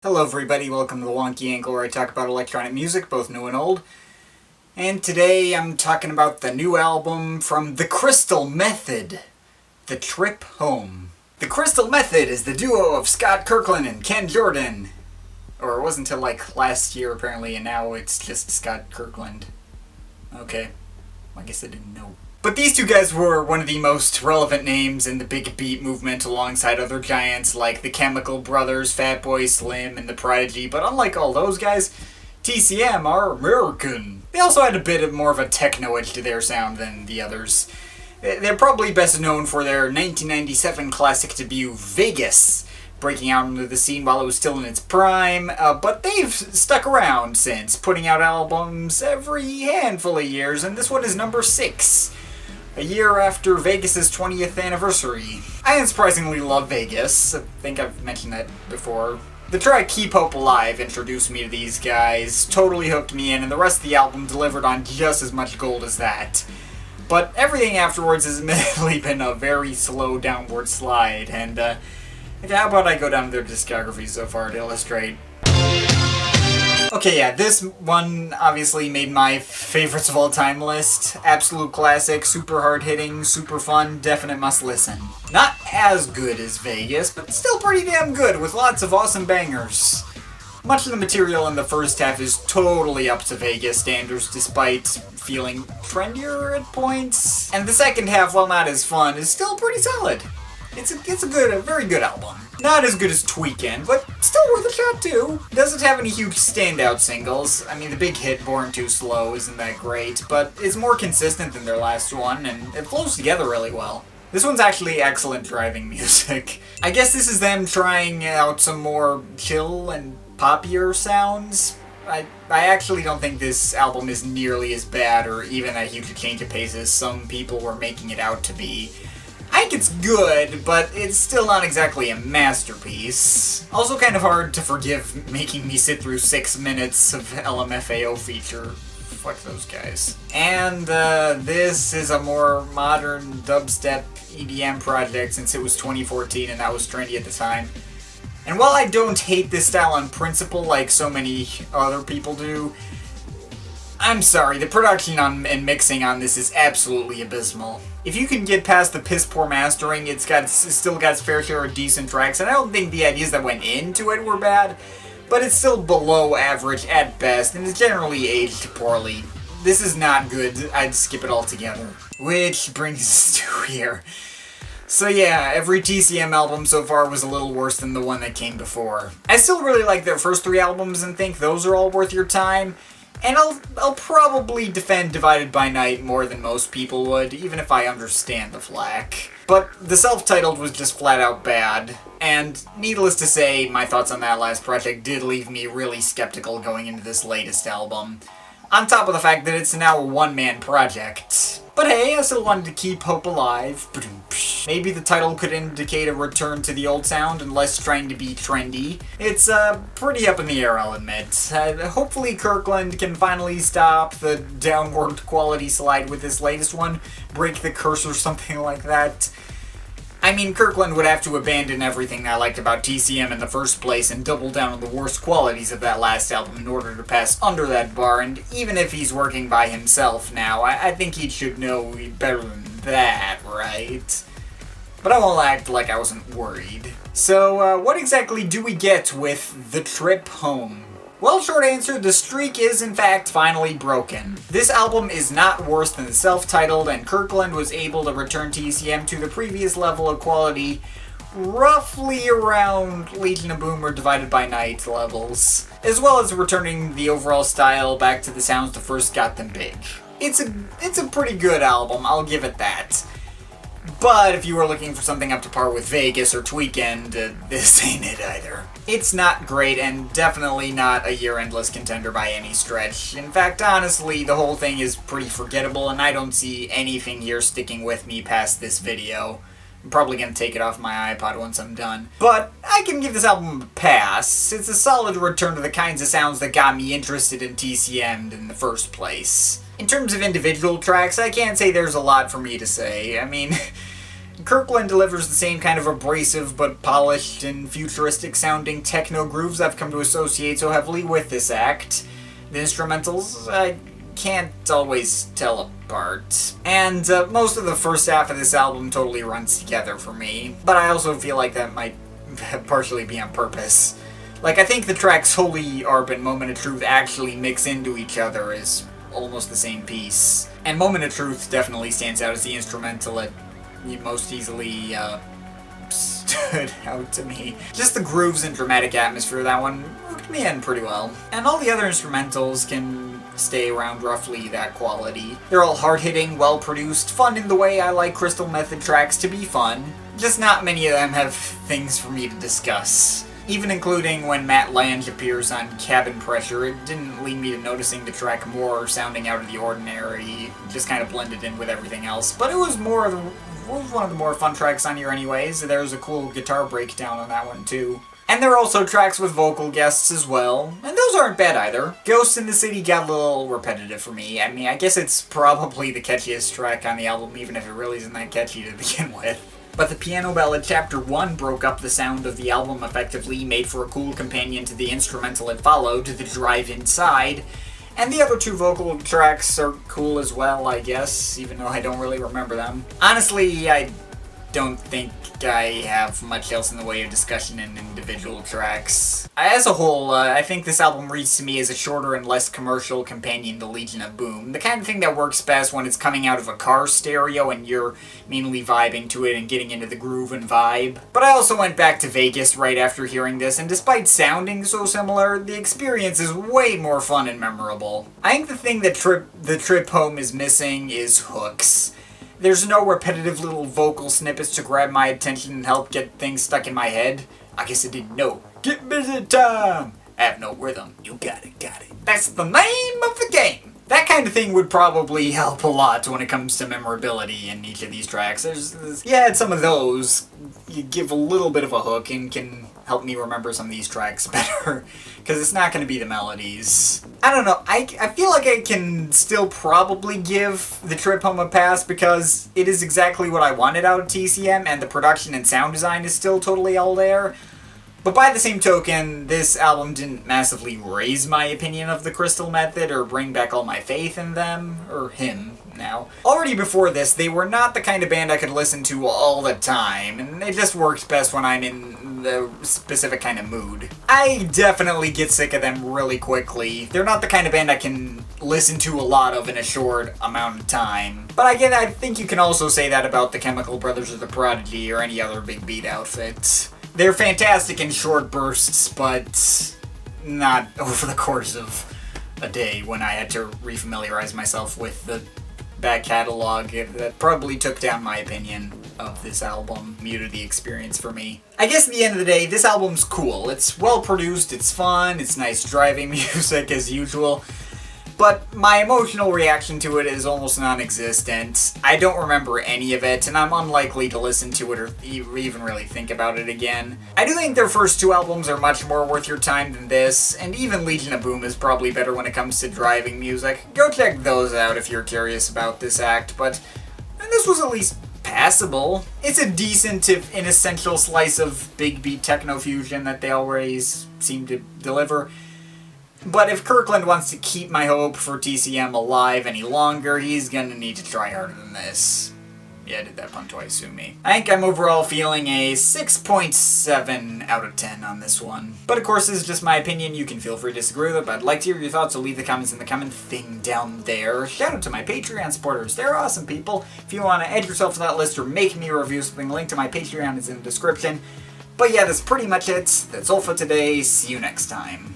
Hello everybody, welcome to the Wonky Angle where I talk about electronic music, both new and old. And today I'm talking about the new album from The Crystal Method, The Trip Home. The Crystal Method is the duo of Scott Kirkland and Ken Jordan. Or it wasn't until like last year apparently, and now it's just Scott Kirkland. Okay, I guess I didn't know. But these two guys were one of the most relevant names in the big beat movement alongside other giants like the Chemical Brothers, Fatboy Slim, and the Prodigy. But unlike all those guys, TCM are American. They also had a bit more of a techno edge to their sound than the others. They're probably best known for their 1997 classic debut, Vegas, breaking out into the scene while it was still in its prime, but they've stuck around since, putting out albums every handful of years, and this one is number 6. A year after Vegas' 20th anniversary. I unsurprisingly love Vegas. I think I've mentioned that before. The track Keep Hope Alive introduced me to these guys, totally hooked me in, and the rest of the album delivered on just as much gold as that. But everything afterwards has admittedly been a very slow downward slide, and how about I go down to their discography so far to illustrate? Okay, yeah, this one obviously made my favorites of all time list. Absolute classic, super hard-hitting, super fun, definite must-listen. Not as good as Vegas, but still pretty damn good, with lots of awesome bangers. Much of the material in the first half is totally up to Vegas standards, despite feeling trendier at points. And the second half, while not as fun, is still pretty solid. It's a very good album. Not as good as Tweakin', but still worth a shot too. It doesn't have any huge standout singles. I mean, the big hit, Born Too Slow, isn't that great, but it's more consistent than their last one, and it flows together really well. This one's actually excellent driving music. I guess this is them trying out some more chill and poppier sounds. I actually don't think this album is nearly as bad or even a huge change of pace as some people were making it out to be. I think it's good, but it's still not exactly a masterpiece. Also kind of hard to forgive making me sit through 6 minutes of LMFAO feature. Fuck those guys. And this is a more modern dubstep EDM project since it was 2014 and that was trendy at the time. And while I don't hate this style on principle like so many other people do, I'm sorry, the production and mixing on this is absolutely abysmal. If you can get past the piss-poor mastering, it's still got its fair share of decent tracks, and I don't think the ideas that went into it were bad, but it's still below average at best, and it's generally aged poorly. This is not good, I'd skip it altogether. Which brings us to here. So yeah, every TCM album so far was a little worse than the one that came before. I still really like their first 3 albums and think those are all worth your time. And I'll probably defend Divided by Night more than most people would, even if I understand the flack. But the self-titled was just flat out bad, and needless to say, my thoughts on that last project did leave me really skeptical going into this latest album. On top of the fact that it's now a one-man project. But hey, I still wanted to keep hope alive. Maybe the title could indicate a return to the old sound and less trying to be trendy. It's pretty up in the air, I'll admit. Hopefully Kirkland can finally stop the downward quality slide with this latest one, break the curse or something like that. I mean, Kirkland would have to abandon everything I liked about TCM in the first place and double down on the worst qualities of that last album in order to pass under that bar, and even if he's working by himself now, I think he should know better than that, right? But I won't act like I wasn't worried. So, what exactly do we get with The Trip Home? Well, short answer, the streak is in fact finally broken. This album is not worse than the self-titled, and Kirkland was able to return TCM to the previous level of quality roughly around Legion of Boom or Divided by Night levels, as well as returning the overall style back to the sounds that first got them big. It's a pretty good album, I'll give it that. But if you were looking for something up to par with Vegas or Tweakin', this ain't it either. It's not great, and definitely not a year-end list contender by any stretch. In fact, honestly, the whole thing is pretty forgettable, and I don't see anything here sticking with me past this video. I'm probably gonna take it off my iPod once I'm done. But I can give this album a pass. It's a solid return to the kinds of sounds that got me interested in TCM in the first place. In terms of individual tracks, I can't say there's a lot for me to say. I mean, Kirkland delivers the same kind of abrasive but polished and futuristic sounding techno grooves I've come to associate so heavily with this act. The instrumentals, I can't always tell apart. And most of the first half of this album totally runs together for me, but I also feel like that might partially be on purpose. Like, I think the tracks Holy Arp and Moment of Truth actually mix into each other as almost the same piece. And Moment of Truth definitely stands out as the instrumental that most easily stood out to me. Just the grooves and dramatic atmosphere of that one hooked me in pretty well. And all the other instrumentals can stay around roughly that quality. They're all hard-hitting, well-produced, fun in the way I like Crystal Method tracks to be fun. Just not many of them have things for me to discuss. Even including when Matt Lange appears on Cabin Pressure, it didn't lead me to noticing the track more sounding out of the ordinary, just kind of blended in with everything else. But it was one of the more fun tracks on here anyways. There's a cool guitar breakdown on that one too. And there are also tracks with vocal guests as well, and those aren't bad either. Ghosts in the City got a little repetitive for me. I mean, I guess it's probably the catchiest track on the album, even if it really isn't that catchy to begin with. But the piano ballad Chapter 1 broke up the sound of the album effectively, made for a cool companion to the instrumental it followed, The Drive Inside. And the other two vocal tracks are cool as well, I guess, even though I don't really remember them. Honestly, I don't think I have much else in the way of discussion in individual tracks. As a whole, I think this album reads to me as a shorter and less commercial companion to Legion of Boom. The kind of thing that works best when it's coming out of a car stereo and you're mainly vibing to it and getting into the groove and vibe. But I also went back to Vegas right after hearing this, and despite sounding so similar, the experience is way more fun and memorable. I think the thing that the trip home is missing is hooks. There's no repetitive little vocal snippets to grab my attention and help get things stuck in my head. I guess I didn't know. Get busy time! I have no rhythm. You got it. That's the name of the game! That kind of thing would probably help a lot when it comes to memorability in each of these tracks. Yeah, some of those, you give a little bit of a hook and can help me remember some of these tracks better, because it's not going to be the melodies. I don't know, I feel like I can still probably give the trip home a pass because it is exactly what I wanted out of TCM, and the production and sound design is still totally all there. But by the same token, this album didn't massively raise my opinion of the Crystal Method or bring back all my faith in them, or him now. Already before this, they were not the kind of band I could listen to all the time, and it just works best when I'm in the specific kind of mood. I definitely get sick of them really quickly. They're not the kind of band I can listen to a lot of in a short amount of time. But I think you can also say that about the Chemical Brothers or the Prodigy or any other big beat outfit. They're fantastic in short bursts, but not over the course of a day when I had to refamiliarize myself with the back catalog. That probably took down my opinion of this album, muted the experience for me. I guess at the end of the day, this album's cool. It's well produced, it's fun, it's nice driving music as usual. But my emotional reaction to it is almost non-existent. I don't remember any of it, and I'm unlikely to listen to it or even really think about it again. I do think their first two albums are much more worth your time than this, and even Legion of Boom is probably better when it comes to driving music. Go check those out if you're curious about this act, but this was at least passable. It's a decent, if inessential, slice of big beat techno fusion that they always seem to deliver. But if Kirkland wants to keep my hope for TCM alive any longer, he's gonna need to try harder than this. Yeah, I did that pun twice, sue me. I think I'm overall feeling a 6.7 out of 10 on this one. But of course, this is just my opinion. You can feel free to disagree with it, but I'd like to hear your thoughts, so leave the comments in the comment thing down there. Shout out to my Patreon supporters. They're awesome people. If you want to add yourself to that list or make me review something, link to my Patreon is in the description. But yeah, that's pretty much it. That's all for today. See you next time.